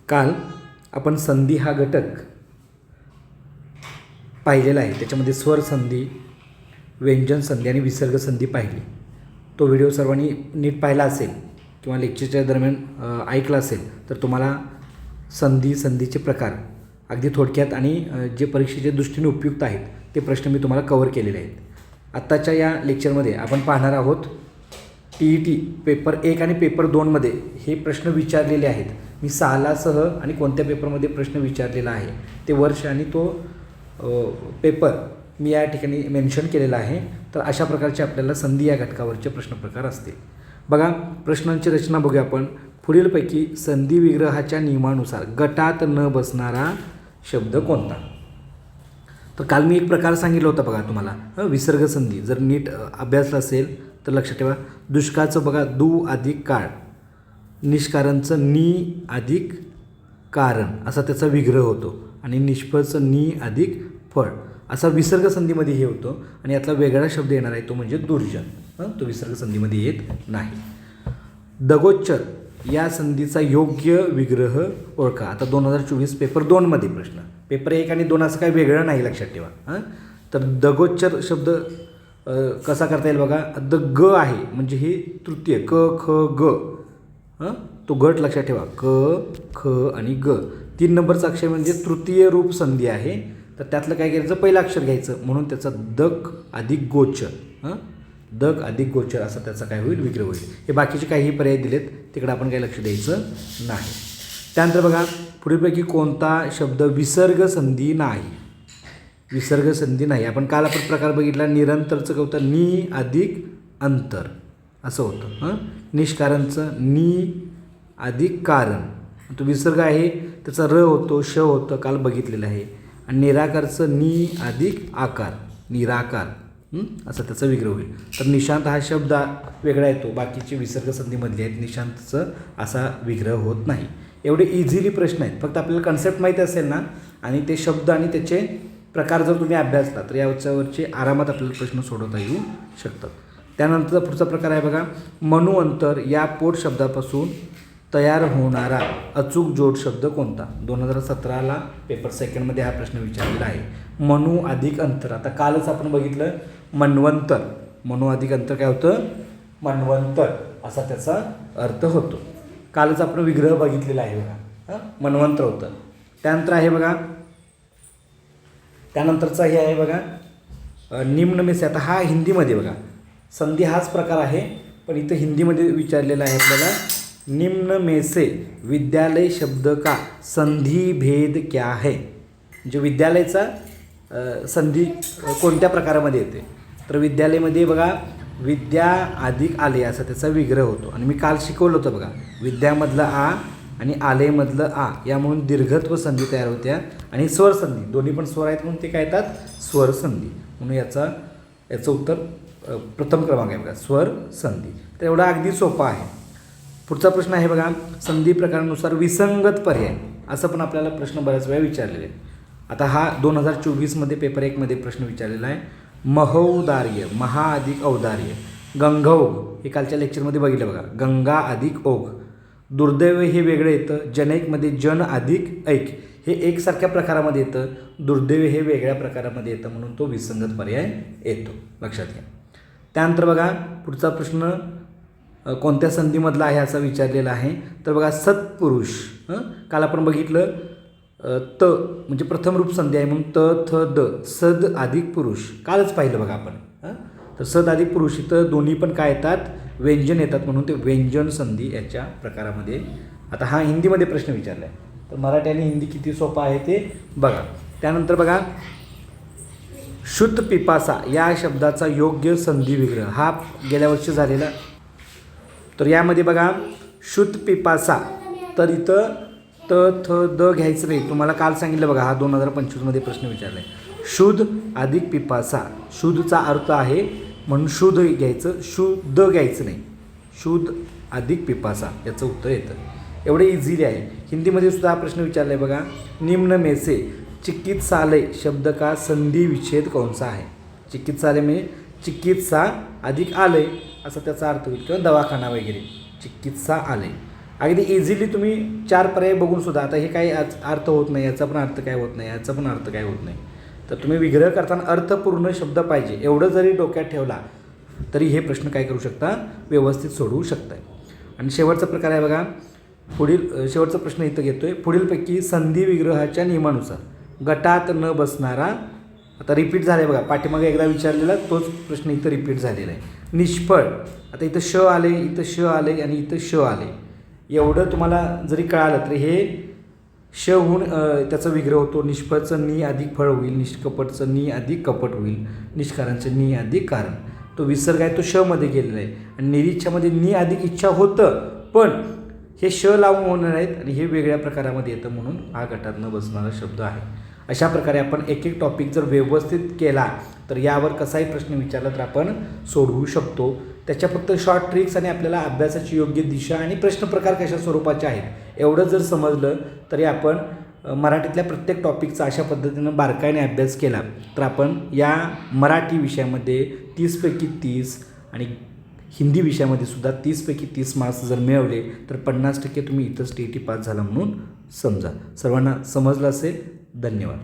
काल आपण संधी हा घटक पाहिलेला आहे. त्याच्यामध्ये स्वर संधी, व्यंजन संधी आणि विसर्ग संधी पाहिली. तो व्हिडिओ सर्वांनी नीट पाहिला असेल किंवा लेक्चरच्या दरम्यान ऐकला असेल तर तुम्हाला संधीचे प्रकार अगदी थोडक्यात आणि जे परीक्षेच्या दृष्टीने उपयुक्त आहेत ते प्रश्न मी तुम्हाला कव्हर केलेले आहेत. आत्ताच्या या लेक्चरमध्ये आपण पाहणार आहोत TET पेपर 1 आणि पेपर 2मध्ये हे प्रश्न विचारलेले आहेत. मी सालासह आणि कोणत्या पेपरमध्ये प्रश्न विचारलेला आहे ते वर्ष आणि तो पेपर मी या ठिकाणी मेन्शन केलेला आहे. तर अशा प्रकारचे आपल्याला संधी या घटकावरचे प्रश्न प्रकार असतील. बघा, प्रश्नांची रचना बघूया आपण. पुढीलपैकी संधी विग्रहाच्या नियमानुसार गटात न बसणारा शब्द कोणता? तर काल मी एक प्रकार सांगितलं होतं बघा तुम्हाला, विसर्ग संधी. जर नीट अभ्यासला असेल तर लक्षात ठेवा. दुष्काळचं बघा दू अधिक काळ, निष्कारणचं नी अधिक कारण असा त्याचा विग्रह होतो आणि निष्फळचं नी अधिक फळ असा विसर्ग संधीमध्ये हे होतं. आणि यातला वेगळा शब्द येणार आहे तो म्हणजे दुर्जन. तो विसर्ग संधीमध्ये येत नाही. दगोच्चर या संधीचा योग्य विग्रह ओळखा. आता 2024 पेपर 2मध्ये प्रश्न, पेपर 1 आणि 2 असं काही वेगळं नाही, लक्षात ठेवा. तर दगोच्चर शब्द कसा करता येईल बघा. द ग आहे म्हणजे हे तृतीय क ख ग, तो गट लक्षात ठेवा. क ख आणि ग 3 नंबरचा अक्षर म्हणजे तृतीय रूप संधी आहे. तर त्यातलं काय करायचं, पहिलं अक्षर घ्यायचं म्हणून त्याचा दक अधिक गोचर, दक अधिक गोचर असा त्याचा काय होईल, विग्रह होईल. हे बाकीचे काही पर्याय दिलेत तिकडे आपण काही लक्ष द्यायचं नाही. त्यानंतर बघा, पुढीलपैकी कोणता शब्द विसर्ग संधी नाही? विसर्ग संधी नाही. आपण प्रकार बघितला. निरंतरचं काय होतं, नी अधिक अंतर असं होतं. निष्कारणचं नी अधिक कारण, तो विसर्ग आहे त्याचा र होतो, श होतं, काल बघितलेलं आहे. आणि निराकारचं नी अधिक आकार, निराकार असा त्याचा विग्रह होईल. तर निशांत हा शब्द वेगळा येतो, बाकीचे विसर्ग संधीमधले आहेत. निशांतचं असा विग्रह होत नाही. एवढे इझिली प्रश्न आहेत. फक्त आपल्याला कन्सेप्ट माहिती असेल ना आणि ते शब्द आणि त्याचे प्रकार जर तुम्ही अभ्यासला तर याच्यावरचे आरामात आपल्याला प्रश्न सोडवता येऊ शकतात. त्यानंतरचा पुढचा प्रकार आहे बघा, मनुअंतर या पोट शब्दापासून तयार होणारा अचूक जोड शब्द कोणता? 2017ला पेपर 2मध्ये हा प्रश्न विचारलेला आहे. मनु अधिक अंतर. आता कालच आपण बघितलं मन्वंतर. मनु अधिक अंतर काय होतं, मन्वंतर असा त्याचा अर्थ होतो. कालच आपण विग्रह बघितलेला आहे बघा, मन्वंतर होतं. त्यानंतर आहे बघा, त्यानंतरचा हे आहे बघा निम्न में से. आता हा हिंदीमध्ये बघा, संधी हाच प्रकार आहे पण इथं हिंदीमध्ये विचारलेला आहे आपल्याला. निम्न में से विद्यालय शब्द का संधी भेद क्या है? म्हणजे विद्यालयाचा संधी कोणत्या प्रकारामध्ये येते? तर विद्यालयामध्ये बघा विद्या अधिक आलय असा त्याचा विग्रह होतो. आणि मी काल शिकवलं होतं बघा, विद्यामधलं आ आणि आलयमधलं आ यामुळे दीर्घत्व संधी तयार होत्या. आणि स्वर संधी, दोन्ही पण स्वर आहेत म्हणून ते काय येतात, स्वर संधी. म्हणून याचं उत्तर प्रथम क्रमांक आहे बघा, स्वर संधी. तर एवढा अगदी सोपा आहे. पुढचा प्रश्न आहे बघा, संधी प्रकारानुसार विसंगत पर्याय असं पण आपल्याला प्रश्न बऱ्याच वेळा विचारलेले आहेत. आता हा 2024मध्ये पेपर 1मध्ये प्रश्न विचारलेला आहे. महौदार्य, महा अधिक औदार्य, गंगौघ हे कालच्या लेक्चरमध्ये बघितलं बघा, गंगा अधिक ओघ. दुर्दैव हे वेगळं येतं. जनैकमध्ये जन अधिक ऐक हे एकसारख्या प्रकारामध्ये येतं. दुर्दैव हे वेगळ्या प्रकारामध्ये येतं म्हणून तो विसंगत पर्याय येतो, लक्षात घ्या. त्यानंतर बघा पुढचा प्रश्न कोणत्या संधीमधला आहे असा विचारलेला आहे. तर बघा सत्पुरुष, काल आपण बघितलं त म्हणजे प्रथम रूप संधी आहे म्हणून त थ द, सद अधिक पुरुष कालच पाहिलं बघा आपण. तर सद अधिक पुरुष इथं दोन्ही पण काय येतात, व्यंजन येतात म्हणून ते व्यंजन संधी याच्या प्रकारामध्ये. आता हा हिंदीमध्ये प्रश्न विचारला आहे तर मराठी आणि हिंदी किती सोपा आहे ते बघा. त्यानंतर बघा शुद्ध पिपासा या शब्दाचा योग्य संधी विग्रह हा गेल्या वर्षी झालेला. तर यामध्ये बघा शुद्ध पिपासा, तर इथं त थ द घ्यायचं नाही. तुम्हाला काल सांगितलं बघा, हा 2025मध्ये प्रश्न विचारला आहे. शुद्ध अधिक पिपासा, शुद्धचा अर्थ आहे म्हणून शुद्ध घ्यायचं, शुद्ध घ्यायचं नाही. शुद्ध अधिक पिपासा याचं उत्तर येतं. एवढे इझिली आहे. हिंदीमध्ये सुद्धा हा प्रश्न विचारला आहे बघा, निम्न में से चिकित्सालय शब्द का संधी विच्छेद कौनसा आहे? चिकित्सालय म्हणजे चिकित्सा अधिक आलय असा त्याचा अर्थ होईल, किंवा दवाखाना वगैरे, चिकित्सा आलय. अगदी इझिली तुम्ही 4 पर्याय बघून सुद्धा आता हे काही अर्थ होत नाही, याचा पण अर्थ काय होत नाही, याचा पण अर्थ काय होत नाही, तर तुम्ही विग्रह करताना अर्थपूर्ण शब्द पाहिजे एवढं जरी डोक्यात ठेवला तरी हे प्रश्न काय करू शकता, व्यवस्थित सोडवू शकताय. आणि शेवटचा प्रकार आहे बघा, शेवटचा प्रश्न इथं घेतोय. पुढीलपैकी संधी विग्रहाच्या नियमानुसार गटात न बसणारा, आता रिपीट झालं आहे बघा, पाठीमागे एकदा विचारलेला तोच प्रश्न इथं रिपीट झालेला आहे. निष्फळ, आता इथं श आले, इथं श आले आणि इथं श आले, एवढं तुम्हाला जरी कळालं तर हे श होऊन त्याचा विग्रह होतो. निष्फळचं नि अधिक फळ होईल, निष्कपटचं नि अधिक कपट होईल, निष्कारांचं नि अधिक कारण. तो विसर्ग आहे तो श मध्ये गेलेला आहे. आणि निरीच्छामध्ये नि अधिक इच्छा होतं, पण हे श लावून होणार आहेत आणि हे वेगळ्या प्रकारामध्ये येतं, म्हणून हा गटात न बसणारा शब्द आहे. अशा प्रकारे आपण एक एक टॉपिक जर व्यवस्थित केला तर यावर कसाही प्रश्न विचारला तर आपण सोडवू शकतो. त्याच्या फक्त शॉर्ट ट्रिक्स आणि आपल्याला अभ्यासाची योग्य दिशा आणि प्रश्न प्रकार कशा स्वरूपाचे आहेत एवढं जर समजलं तरी आपण मराठीतल्या प्रत्येक टॉपिकचा अशा पद्धतीनं बारकाईने अभ्यास केला तर आपण या मराठी विषयामध्ये 30पैकी 30 आणि हिंदी विषयामध्ये सुद्धा 30पैकी 30 मार्क्स जर मिळवले तर 50% तुम्ही इथं स्टेटी पास झाला म्हणून समजा. सर्वांना समजलं असेल. धन्यवाद.